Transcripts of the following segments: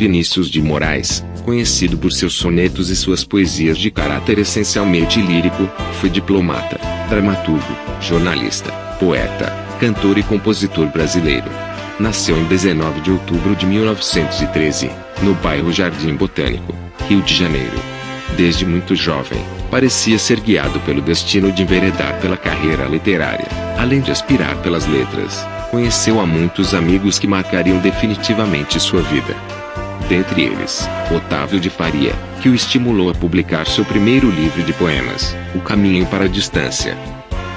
Vinícius de Moraes, conhecido por seus sonetos e suas poesias de caráter essencialmente lírico, foi diplomata, dramaturgo, jornalista, poeta, cantor e compositor brasileiro. Nasceu em 19 de outubro de 1913, no bairro Jardim Botânico, Rio de Janeiro. Desde muito jovem, parecia ser guiado pelo destino de enveredar pela carreira literária. Além de aspirar pelas letras, conheceu a muitos amigos que marcariam definitivamente sua vida. Dentre eles, Otávio de Faria, que o estimulou a publicar seu primeiro livro de poemas, O Caminho para a Distância.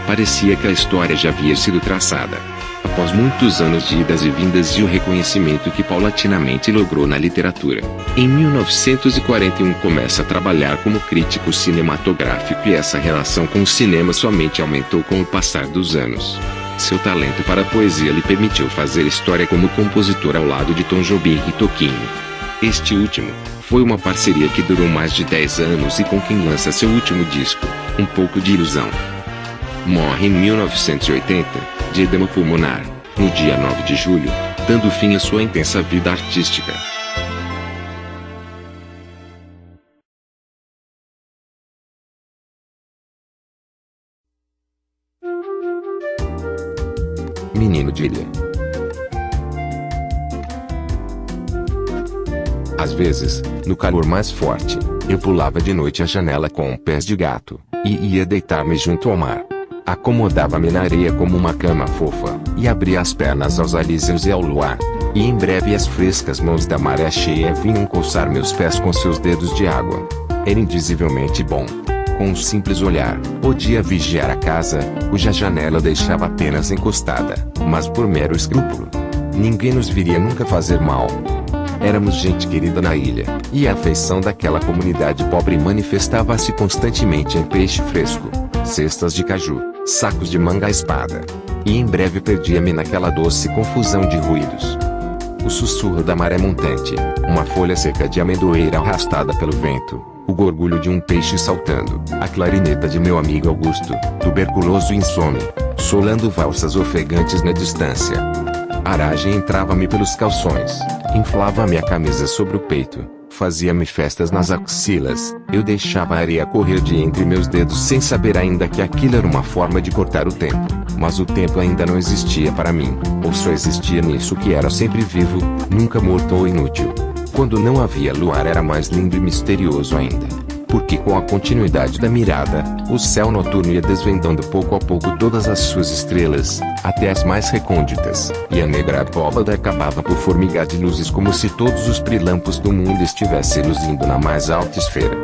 Parecia que a história já havia sido traçada. Após muitos anos de idas e vindas e o reconhecimento que paulatinamente logrou na literatura, em 1941 começa a trabalhar como crítico cinematográfico e essa relação com o cinema somente aumentou com o passar dos anos. Seu talento para a poesia lhe permitiu fazer história como compositor ao lado de Tom Jobim e Toquinho. Este último, foi uma parceria que durou mais de 10 anos e com quem lança seu último disco, Um Pouco de Ilusão. Morre em 1980, de edema pulmonar, no dia 9 de julho, dando fim à sua intensa vida artística. Menino de ilha. Às vezes, no calor mais forte, eu pulava de noite a janela com pés de gato, e ia deitar-me junto ao mar. Acomodava-me na areia como uma cama fofa, e abria as pernas aos alísios e ao luar. E em breve as frescas mãos da maré cheia vinham coçar meus pés com seus dedos de água. Era indizivelmente bom. Com um simples olhar, podia vigiar a casa, cuja janela deixava apenas encostada, mas por mero escrúpulo. Ninguém nos viria nunca fazer mal. Éramos gente querida na ilha, e a afeição daquela comunidade pobre manifestava-se constantemente em peixe fresco, cestas de caju, sacos de manga à espada. E em breve perdia-me naquela doce confusão de ruídos. O sussurro da maré montante, uma folha seca de amendoeira arrastada pelo vento, o gorgulho de um peixe saltando, a clarineta de meu amigo Augusto, tuberculoso e insome, solando valsas ofegantes na distância. A aragem entrava-me pelos calções, inflava-me a camisa sobre o peito, fazia-me festas nas axilas, eu deixava a areia correr de entre meus dedos sem saber ainda que aquilo era uma forma de cortar o tempo, mas o tempo ainda não existia para mim, ou só existia nisso que era sempre vivo, nunca morto ou inútil. Quando não havia luar era mais lindo e misterioso ainda, porque com a continuidade da mirada, o céu noturno ia desvendando pouco a pouco todas as suas estrelas, até as mais recônditas, e a negra abóbada acabava por formigar de luzes como se todos os prilampos do mundo estivessem luzindo na mais alta esfera.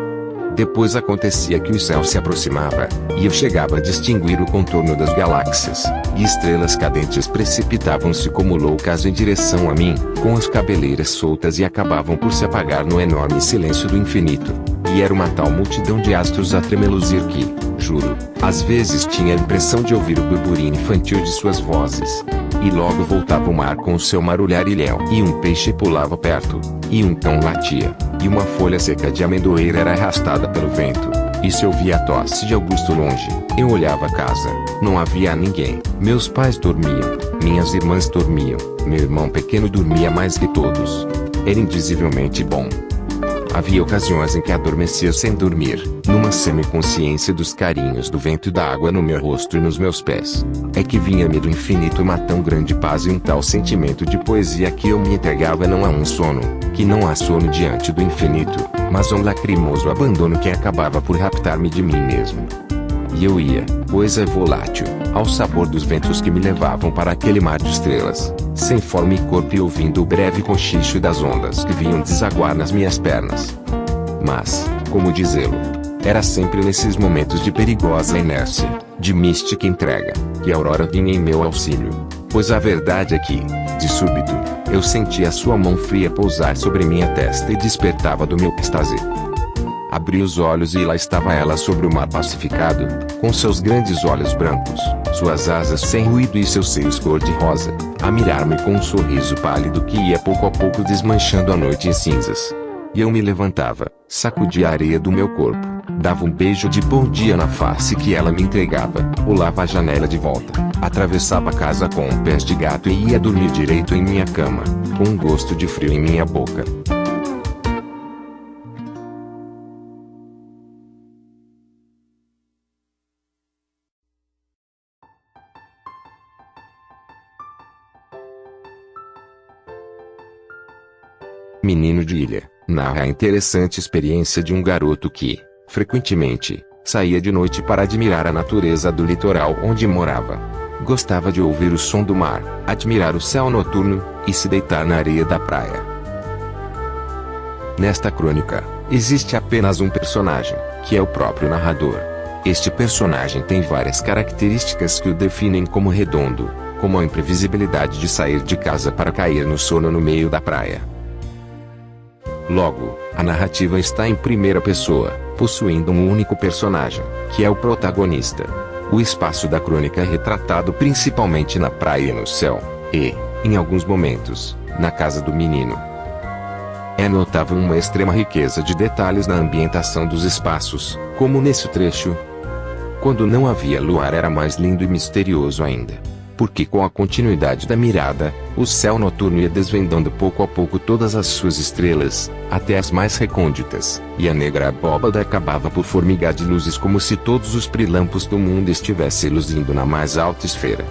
Depois acontecia que o céu se aproximava, e eu chegava a distinguir o contorno das galáxias, e estrelas cadentes precipitavam-se como loucas em direção a mim, com as cabeleiras soltas e acabavam por se apagar no enorme silêncio do infinito. E era uma tal multidão de astros a tremeluzir que, juro, às vezes tinha a impressão de ouvir o burburinho infantil de suas vozes. E logo voltava o mar com o seu marulhar ilhéu. E um peixe pulava perto, e um cão latia, e uma folha seca de amendoeira era arrastada pelo vento. E se ouvia a tosse de Augusto longe, eu olhava a casa, não havia ninguém. Meus pais dormiam, minhas irmãs dormiam, meu irmão pequeno dormia mais que todos. Era indizivelmente bom. Havia ocasiões em que adormecia sem dormir, numa semiconsciência dos carinhos do vento e da água no meu rosto e nos meus pés. É que vinha-me do infinito uma tão grande paz e um tal sentimento de poesia que eu me entregava não a um sono, que não há sono diante do infinito, mas a um lacrimoso abandono que acabava por raptar-me de mim mesmo. E eu ia, coisa volátil, ao sabor dos ventos que me levavam para aquele mar de estrelas, sem forma e corpo e ouvindo o breve cochicho das ondas que vinham desaguar nas minhas pernas. Mas, como dizê-lo, era sempre nesses momentos de perigosa inércia, de mística entrega, que a aurora vinha em meu auxílio, pois a verdade é que, de súbito, eu sentia sua mão fria pousar sobre minha testa e despertava do meu êxtase. Abri os olhos e lá estava ela sobre o mar pacificado, com seus grandes olhos brancos, suas asas sem ruído e seus seios cor-de-rosa, a mirar-me com um sorriso pálido que ia pouco a pouco desmanchando a noite em cinzas. E eu me levantava, sacudia a areia do meu corpo, dava um beijo de bom dia na face que ela me entregava, pulava a janela de volta, atravessava a casa com pés de gato e ia dormir direito em minha cama, com um gosto de frio em minha boca. Menino de Ilha, narra a interessante experiência de um garoto que, frequentemente, saía de noite para admirar a natureza do litoral onde morava. Gostava de ouvir o som do mar, admirar o céu noturno, e se deitar na areia da praia. Nesta crônica, existe apenas um personagem, que é o próprio narrador. Este personagem tem várias características que o definem como redondo, como a imprevisibilidade de sair de casa para cair no sono no meio da praia. Logo, a narrativa está em primeira pessoa, possuindo um único personagem, que é o protagonista. O espaço da crônica é retratado principalmente na praia e no céu, e, em alguns momentos, na casa do menino. É notável uma extrema riqueza de detalhes na ambientação dos espaços, como nesse trecho. Quando não havia luar era mais lindo e misterioso ainda. Porque com a continuidade da mirada, o céu noturno ia desvendando pouco a pouco todas as suas estrelas, até as mais recônditas, e a negra abóbada acabava por formigar de luzes como se todos os prilampos do mundo estivessem luzindo na mais alta esfera.